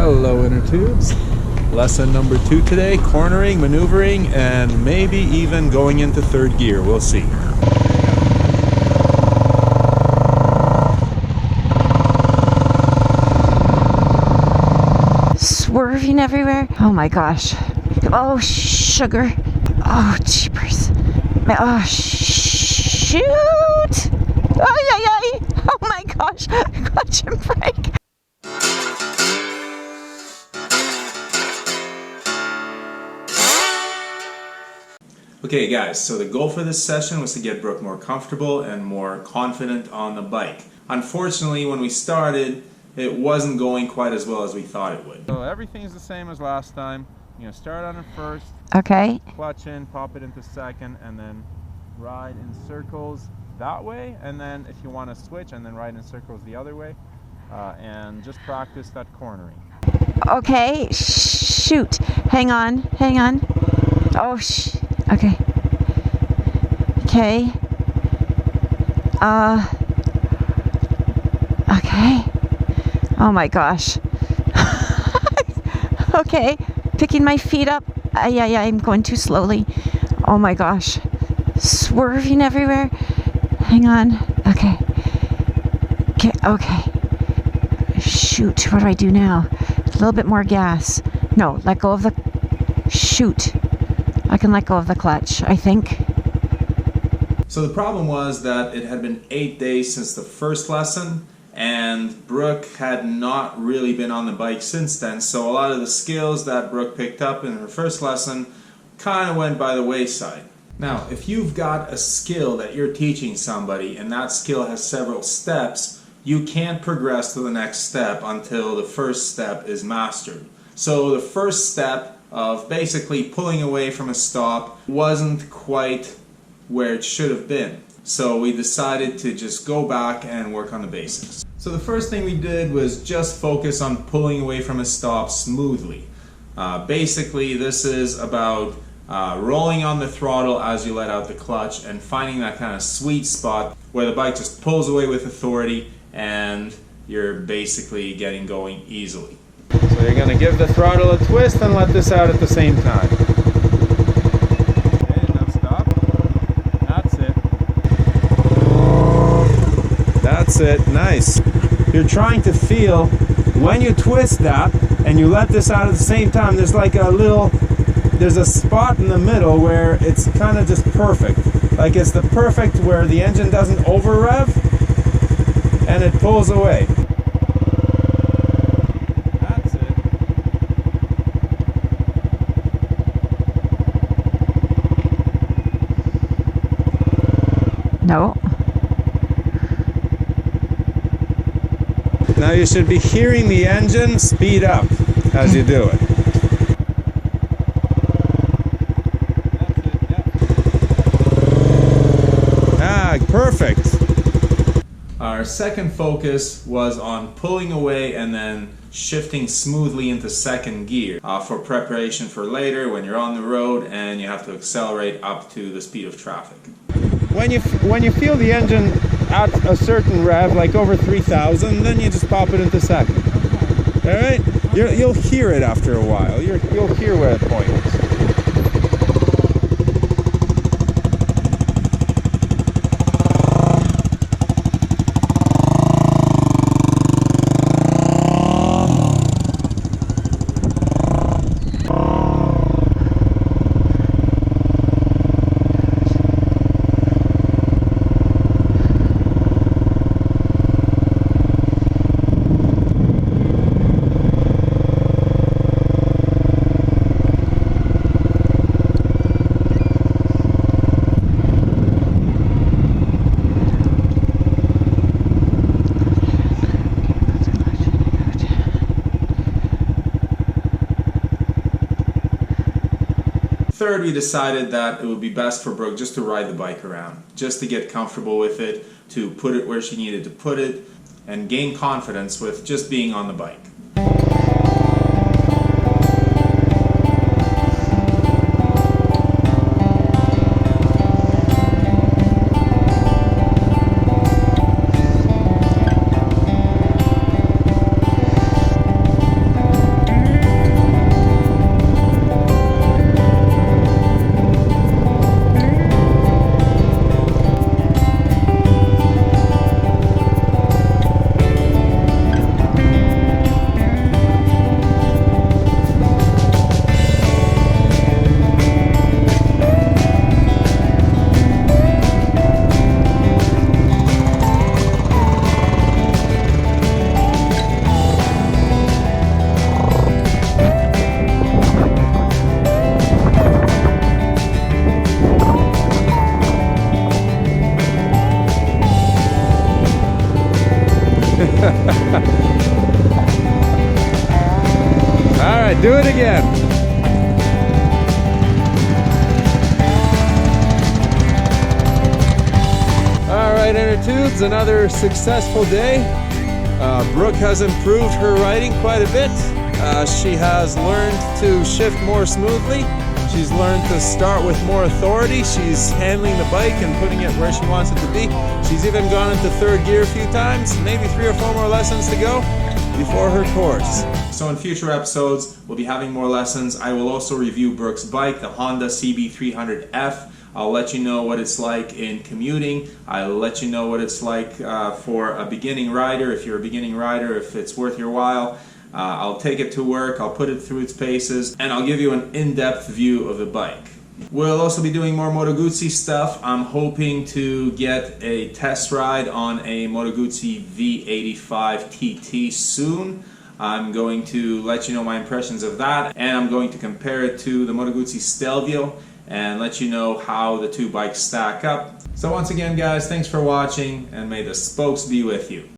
Hello, inner tubes. Lesson number 2 today, cornering, maneuvering, and maybe even going into third gear. We'll see. Swerving everywhere. Oh my gosh. Oh, sugar. Oh, jeepers. Oh, shoot. Ay. Oh my gosh. Clutch and brake. Okay guys, so the goal for this session was to get Brooke more comfortable and more confident on the bike. Unfortunately, when we started, it wasn't going quite as well as we thought it would. So everything's the same as last time. You're going to start on it first, Okay. clutch in, pop it into second, and then ride in circles that way. And then if you want to switch, and then ride in circles the other way. And just practice that cornering. Okay. Shoot. Hang on. Oh, okay. Okay. Okay. Oh my gosh. Okay. Picking my feet up. Yeah, I'm going too slowly. Oh my gosh. Swerving everywhere. Hang on. Okay. Okay. Shoot. What do I do now? A little bit more gas. No, let go of the... Shoot. I can let go of the clutch, I think. So the problem was that it had been 8 days since the first lesson, and Brooke had not really been on the bike since then, so a lot of the skills that Brooke picked up in her first lesson kind of went by the wayside. Now, if you've got a skill that you're teaching somebody and that skill has several steps, you can't progress to the next step until the first step is mastered. So the first step of basically pulling away from a stop wasn't quite where it should have been. So we decided to just go back and work on the basics. So the first thing we did was just focus on pulling away from a stop smoothly. Basically, this is about rolling on the throttle as you let out the clutch and finding that kind of sweet spot where the bike just pulls away with authority and you're basically getting going easily. So you're going to give the throttle a twist and let this out at the same time. Okay, now stop. That's it. That's it. Nice. You're trying to feel when you twist that and you let this out at the same time, there's like there's a spot in the middle where it's kind of just perfect. Like it's the perfect where the engine doesn't over rev and it pulls away. No. Now you should be hearing the engine speed up as you do it. Perfect. Our second focus was on pulling away and then shifting smoothly into second gear for preparation for later when you're on the road and you have to accelerate up to the speed of traffic. When you feel the engine at a certain rev, like over 3,000, then you just pop it into second. All right? You'll hear it after a while. You'll hear where it points. Third, we decided that it would be best for Brooke just to ride the bike around, just to get comfortable with it, to put it where she needed to put it, and gain confidence with just being on the bike. right, do it again. All right, inner tubes, another successful day. Brooke has improved her riding quite a bit. She has learned to shift more smoothly. She's learned to start with more authority. She's handling the bike and putting it where she wants it to be. She's even gone into third gear a few times, maybe 3 or 4 more lessons to go before her course. So in future episodes, we'll be having more lessons. I will also review Brooke's bike, the Honda CB300F. I'll let you know what it's like in commuting. I'll let you know what it's like for a beginning rider, if you're a beginning rider, if it's worth your while. I'll take it to work, I'll put it through its paces, and I'll give you an in-depth view of the bike. We'll also be doing more Moto Guzzi stuff. I'm hoping to get a test ride on a Moto Guzzi V85 TT soon. I'm going to let you know my impressions of that, and I'm going to compare it to the Moto Guzzi Stelvio and let you know how the two bikes stack up. So once again guys, thanks for watching, and may the spokes be with you.